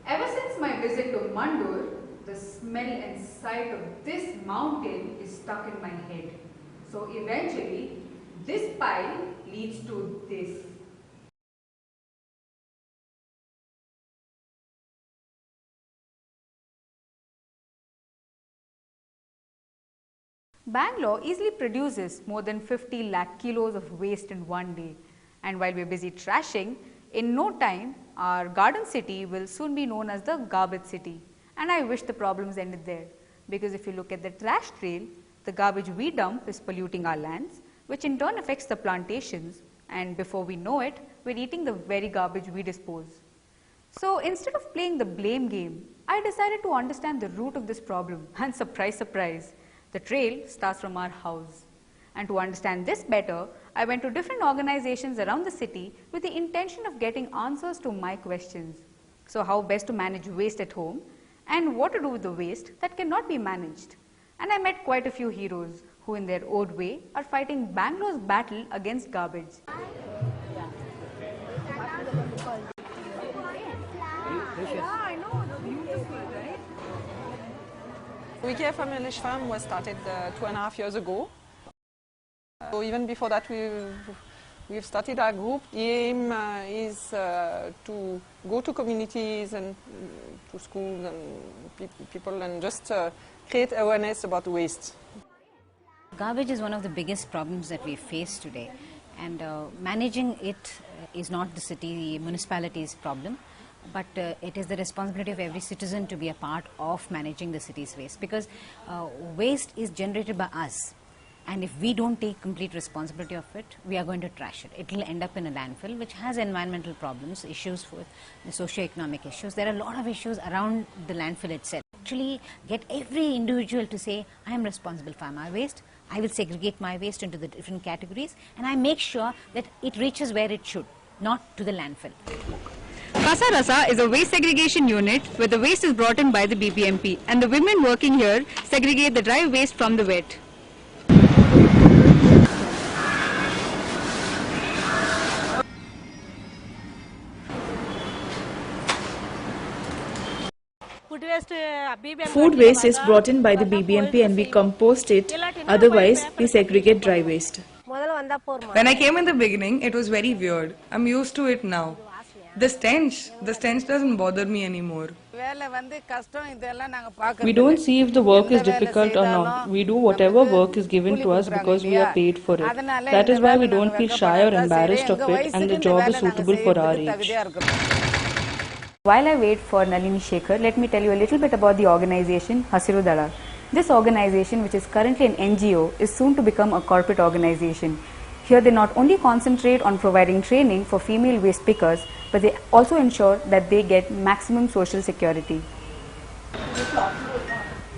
Ever since my visit to Mandur, the smell and sight of this mountain is stuck in my head. So eventually, this pile leads to this. Bangalore easily produces more than 50 lakh kilos of waste in one day. And while we are busy trashing, in no time, our garden city will soon be known as the garbage city. And I wish the problems ended there. Because if you look at the trash trail, the garbage we dump is polluting our lands, which in turn affects the plantations. And before we know it, we're eating the very garbage we dispose. So instead of playing the blame game, I decided to understand the root of this problem. And surprise, surprise, the trail starts from our house. And to understand this better, I went to different organizations around the city with the intention of getting answers to my questions. So how best to manage waste at home, and what to do with the waste that cannot be managed. And I met quite a few heroes who in their own way are fighting Bangalore's battle against garbage. We Care for English Farm was started 2.5 years ago. So even before that, we've started our group. The aim is to go to communities and to schools and people and just create awareness about waste. Garbage is one of the biggest problems that we face today, and managing it is not the city, the municipality's problem. But it is the responsibility of every citizen to be a part of managing the city's waste, because waste is generated by us, and if we don't take complete responsibility of it, we are going to trash it. It will end up in a landfill, which has environmental problems, issues with the socio-economic issues. There are a lot of issues around the landfill itself. Actually get every individual to say, I am responsible for my waste, I will segregate my waste into the different categories, and I make sure that it reaches where it should, not to the landfill. Casa Rasa is a waste segregation unit where the waste is brought in by the BBMP, and the women working here segregate the dry waste from the wet. Food waste is brought in by the BBMP and we compost it, otherwise we segregate dry waste. When I came in the beginning, it was very weird. I'm used to it now. The stench doesn't bother me anymore. We don't see if the work is difficult or not. We do whatever work is given to us because we are paid for it. That is why we don't feel shy or embarrassed of it, and the job is suitable for our age. While I wait for Nalini Shekhar, let me tell you a little bit about the organization Hasiru Dala. This organization, which is currently an NGO, is soon to become a corporate organization. Here they not only concentrate on providing training for female waste pickers, but they also ensure that they get maximum social security. There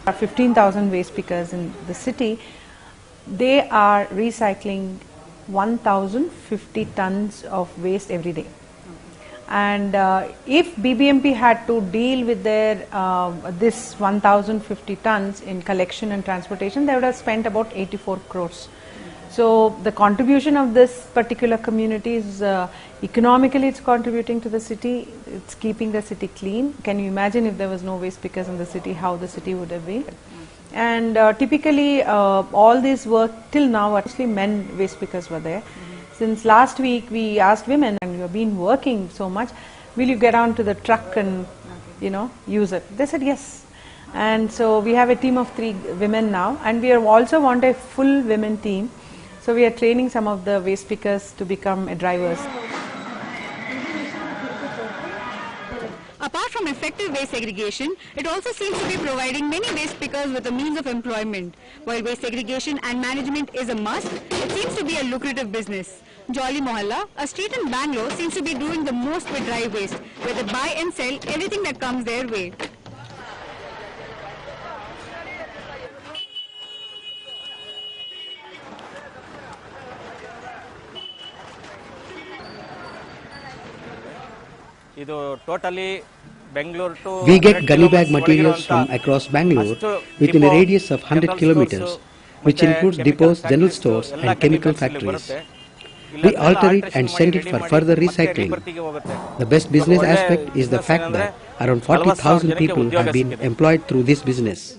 are 15,000 waste pickers in the city. They are recycling 1,050 tons of waste every day. And if BBMP had to deal with their this 1,050 tons in collection and transportation, they would have spent about 84 crores. So the contribution of this particular community is economically it's contributing to the city, it's keeping the city clean. Can you imagine if there was no waste pickers in the city, how the city would have been? And typically all this work till now, actually men waste pickers were there. Since last week we asked women, and you have been working so much, will you get onto the truck and use it? They said yes. And so we have a team of 3 women now, and we also want a full women team. So we are training some of the waste pickers to become drivers. Apart from effective waste segregation, it also seems to be providing many waste pickers with a means of employment. While waste segregation and management is a must, it seems to be a lucrative business. Jolly Mohalla, a street in Bangalore, seems to be doing the most with dry waste, where they buy and sell everything that comes their way. We get gunny bag materials from across Bangalore within a radius of 100 kilometers, which includes depots, general stores and chemical factories. We alter it and send it for further recycling. The best business aspect is the fact that Around 40,000 people have been employed through this business.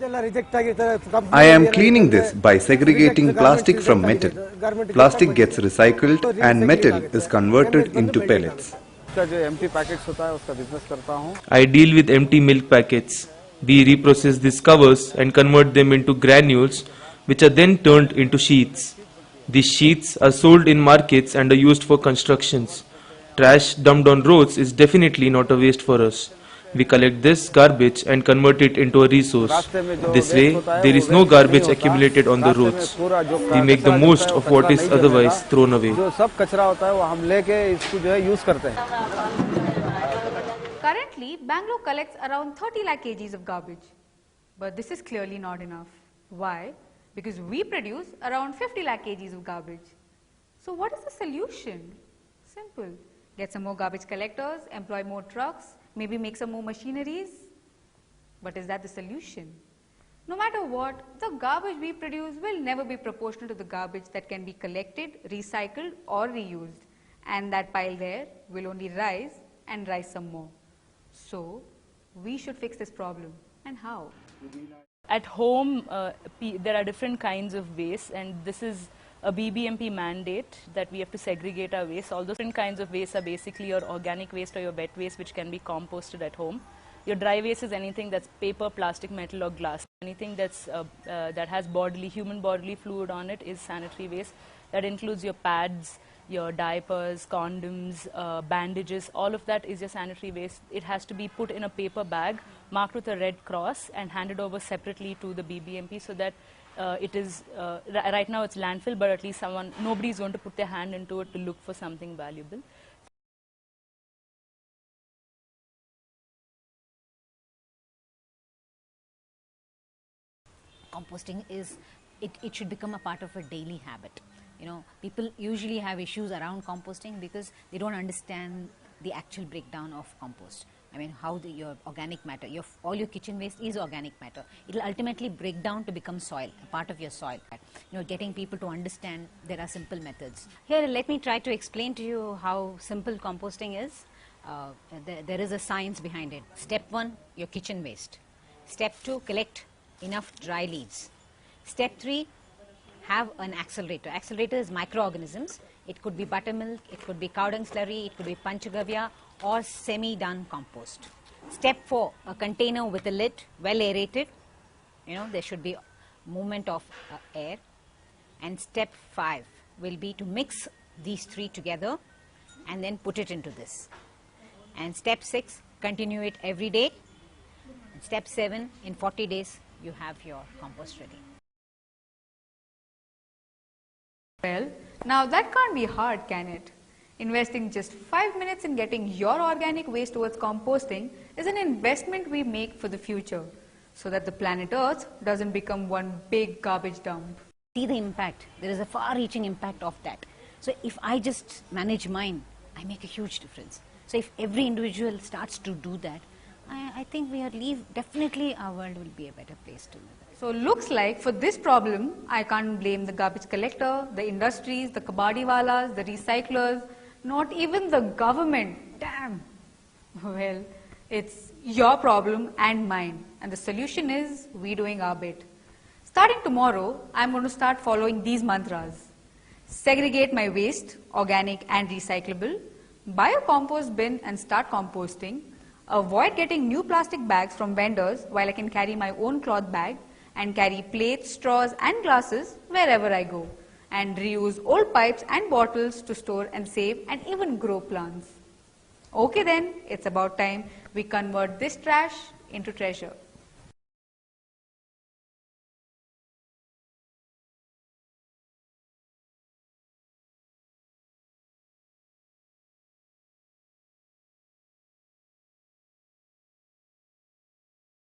I am cleaning this by segregating plastic from metal. Plastic gets recycled and metal is converted into pellets. I deal with empty milk packets. We reprocess these covers and convert them into granules, which are then turned into sheets. These sheets are sold in markets and are used for constructions. Trash dumped on roads is definitely not a waste for us. We collect this garbage and convert it into a resource. This way, there is no garbage accumulated on the roads. We make the most of what is otherwise thrown away. Currently, Bangalore collects around 30 lakh kgs of garbage. But this is clearly not enough. Why? Because we produce around 50 lakh kgs of garbage. So what is the solution? Simple. Get some more garbage collectors, employ more trucks, maybe make some more machineries. But is that the solution? No matter what, the garbage we produce will never be proportional to the garbage that can be collected, recycled or reused. And that pile there will only rise and rise some more. So, we should fix this problem. And how? At home, there are different kinds of waste, and this is a BBMP mandate that we have to segregate our waste. All those different kinds of waste are basically your organic waste or your wet waste, which can be composted at home. Your dry waste is anything that's paper, plastic, metal or glass. Anything that's, that has human bodily fluid on it is sanitary waste. That includes your pads, your diapers, condoms, bandages, all of that is your sanitary waste. It has to be put in a paper bag, marked with a red cross and handed over separately to the BBMP so that it is, right now it's landfill, but at least nobody is going to put their hand into it to look for something valuable. Composting is, it should become a part of a daily habit. You know, people usually have issues around composting because they don't understand the actual breakdown of compost. I mean, how your organic matter, all your kitchen waste is organic matter. It will ultimately break down to become soil, a part of your soil. You know, getting people to understand there are simple methods. Here, let me try to explain to you how simple composting is. There is a science behind it. Step 1, your kitchen waste. Step 2, collect enough dry leaves. Step 3, have an accelerator. Accelerator is microorganisms. It could be buttermilk, it could be cow dung slurry, it could be panchagavya or semi-done compost. Step 4, a container with a lid, well aerated. You know, there should be movement of air. And step 5 will be to mix these 3 together and then put it into this. And step 6, continue it every day. And step 7, in 40 days, you have your compost ready. Well, now that can't be hard, can it? Investing just 5 minutes in getting your organic waste towards composting is an investment we make for the future, so that the planet Earth doesn't become one big garbage dump. See the impact. There is a far-reaching impact of that. So if I just manage mine, I make a huge difference. So if every individual starts to do that, I think definitely our world will be a better place to live. So looks like for this problem, I can't blame the garbage collector, the industries, the kabadiwalas, the recyclers, not even the government. Damn. Well, it's your problem and mine. And the solution is we doing our bit. Starting tomorrow, I'm going to start following these mantras. Segregate my waste, organic and recyclable. Buy a compost bin and start composting. Avoid getting new plastic bags from vendors while I can carry my own cloth bag and carry plates, straws and glasses wherever I go. And reuse old pipes and bottles to store and save and even grow plants. Okay then, it's about time we convert this trash into treasure.